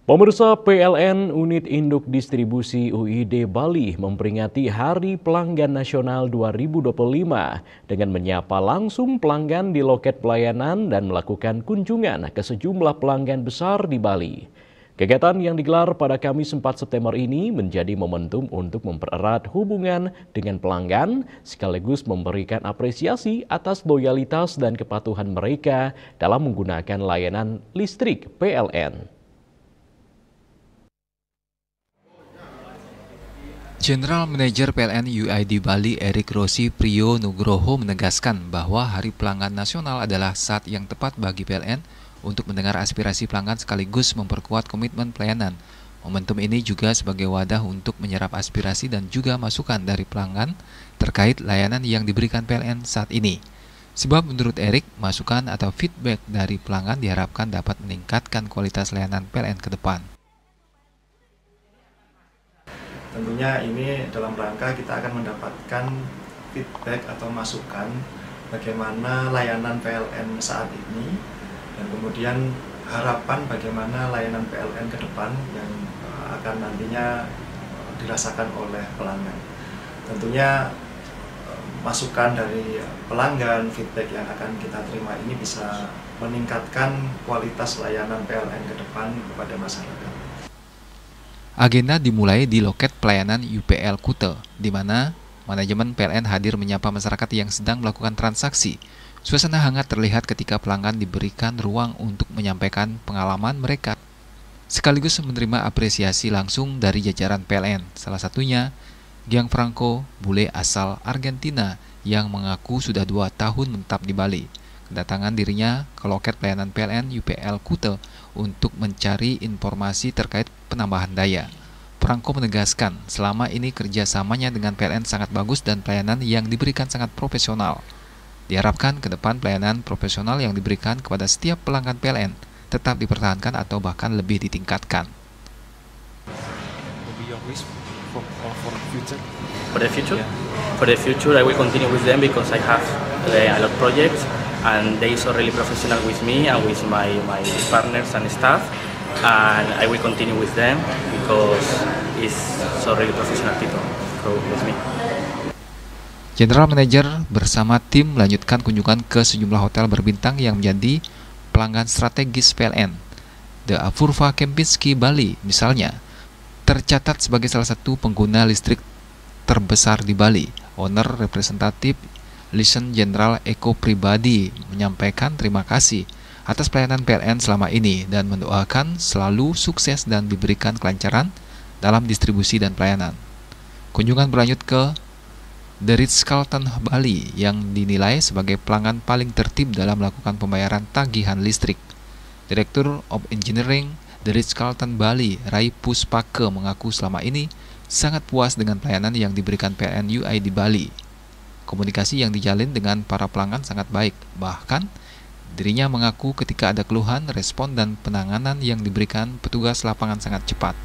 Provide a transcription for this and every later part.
Pemirsa, PLN Unit Induk Distribusi UID Bali memperingati Hari Pelanggan Nasional 2025 dengan menyapa langsung pelanggan di loket pelayanan dan melakukan kunjungan ke sejumlah pelanggan besar di Bali. Kegiatan yang digelar pada Kamis 4 September ini menjadi momentum untuk mempererat hubungan dengan pelanggan sekaligus memberikan apresiasi atas loyalitas dan kepatuhan mereka dalam menggunakan layanan listrik PLN. General Manager PLN UID Bali Erik Rossi Priyo Nugroho menegaskan bahwa Hari Pelanggan Nasional adalah saat yang tepat bagi PLN untuk mendengar aspirasi pelanggan sekaligus memperkuat komitmen pelayanan. Momentum ini juga sebagai wadah untuk menyerap aspirasi dan juga masukan dari pelanggan terkait layanan yang diberikan PLN saat ini. Sebab menurut Erik, masukan atau feedback dari pelanggan diharapkan dapat meningkatkan kualitas layanan PLN ke depan. Tentunya ini dalam rangka kita akan mendapatkan feedback atau masukan bagaimana layanan PLN saat ini dan kemudian harapan bagaimana layanan PLN ke depan yang akan nantinya dirasakan oleh pelanggan. Tentunya masukan dari pelanggan, feedback yang akan kita terima ini bisa meningkatkan kualitas layanan PLN ke depan kepada masyarakat. Agenda dimulai di loket pelayanan UPL Kute, di mana manajemen PLN hadir menyapa masyarakat yang sedang melakukan transaksi. Suasana hangat terlihat ketika pelanggan diberikan ruang untuk menyampaikan pengalaman mereka, sekaligus menerima apresiasi langsung dari jajaran PLN. Salah satunya, Gianfranco, bule asal Argentina yang mengaku sudah 2 tahun menetap di Bali. Kedatangan dirinya ke loket pelayanan PLN UPL Kute untuk mencari informasi terkait penambahan daya. Franco menegaskan selama ini kerjasamanya dengan PLN sangat bagus dan pelayanan yang diberikan sangat profesional. Diharapkan ke depan pelayanan profesional yang diberikan kepada setiap pelanggan PLN tetap dipertahankan atau bahkan lebih ditingkatkan. For the future, I will continue with them because I have a lot of projects. And they are really professional with me and with my partners and staff, and I will continue with them because it's so really professional people go with me. General Manager bersama tim melanjutkan kunjungan ke sejumlah hotel berbintang yang menjadi pelanggan strategis PLN. The Apurva Kempinski Bali misalnya tercatat sebagai salah satu pengguna listrik terbesar di Bali. Owner representatif Lieutenant Jenderal Eko Pribadi menyampaikan terima kasih atas pelayanan PLN selama ini dan mendoakan selalu sukses dan diberikan kelancaran dalam distribusi dan pelayanan. Kunjungan berlanjut ke The Ritz-Carlton Bali yang dinilai sebagai pelanggan paling tertib dalam melakukan pembayaran tagihan listrik. Direktur of Engineering The Ritz-Carlton Bali, Rai Puspake, mengaku selama ini sangat puas dengan pelayanan yang diberikan PLN UID Bali. Komunikasi yang dijalin dengan para pelanggan sangat baik. Bahkan, dirinya mengaku ketika ada keluhan, respon dan penanganan yang diberikan petugas lapangan sangat cepat.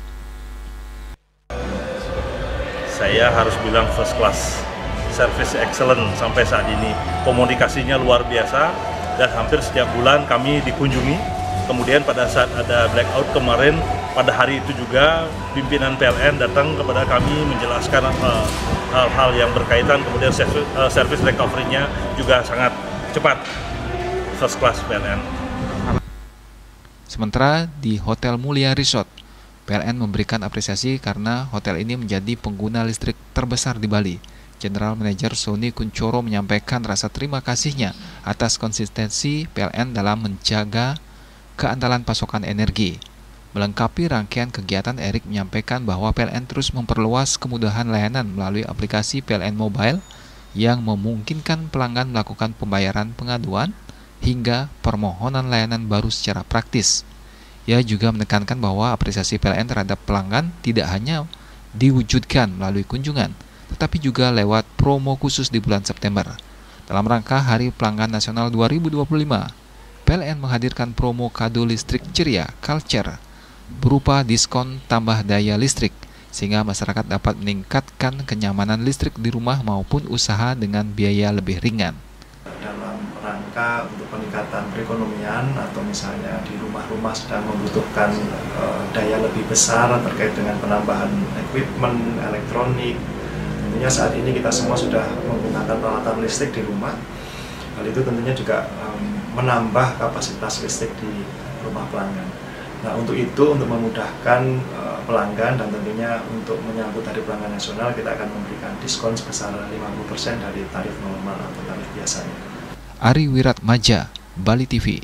Saya harus bilang first class, service excellent sampai saat ini. Komunikasinya luar biasa dan hampir setiap bulan kami dikunjungi. Kemudian pada saat ada blackout kemarin, pada hari itu juga pimpinan PLN datang kepada kami menjelaskan hal-hal yang berkaitan, kemudian service recovery-nya juga sangat cepat, first class PLN. Sementara di Hotel Mulia Resort, PLN memberikan apresiasi karena hotel ini menjadi pengguna listrik terbesar di Bali. General Manager Sony Kuncoro menyampaikan rasa terima kasihnya atas konsistensi PLN dalam menjaga keandalan pasokan energi. Melengkapi rangkaian kegiatan, Erik menyampaikan bahwa PLN terus memperluas kemudahan layanan melalui aplikasi PLN Mobile yang memungkinkan pelanggan melakukan pembayaran pengaduan hingga permohonan layanan baru secara praktis. Ia juga menekankan bahwa apresiasi PLN terhadap pelanggan tidak hanya diwujudkan melalui kunjungan, tetapi juga lewat promo khusus di bulan September. Dalam rangka Hari Pelanggan Nasional 2025, PLN menghadirkan promo kado listrik ceria Culture berupa diskon tambah daya listrik sehingga masyarakat dapat meningkatkan kenyamanan listrik di rumah maupun usaha dengan biaya lebih ringan. Dalam rangka rangka untuk peningkatan perekonomian atau misalnya di rumah-rumah sedang membutuhkan daya lebih besar terkait dengan penambahan equipment elektronik. Tentunya saat ini kita semua sudah menggunakan peralatan listrik di rumah. Hal itu tentunya juga menambah kapasitas listrik di rumah pelanggan. Nah, untuk itu, untuk memudahkan pelanggan dan tentunya untuk menyambut Hari Pelanggan Nasional, kita akan memberikan diskon sebesar 50% dari tarif normal atau tarif biasanya. Ari Wiratmaja, Bali TV.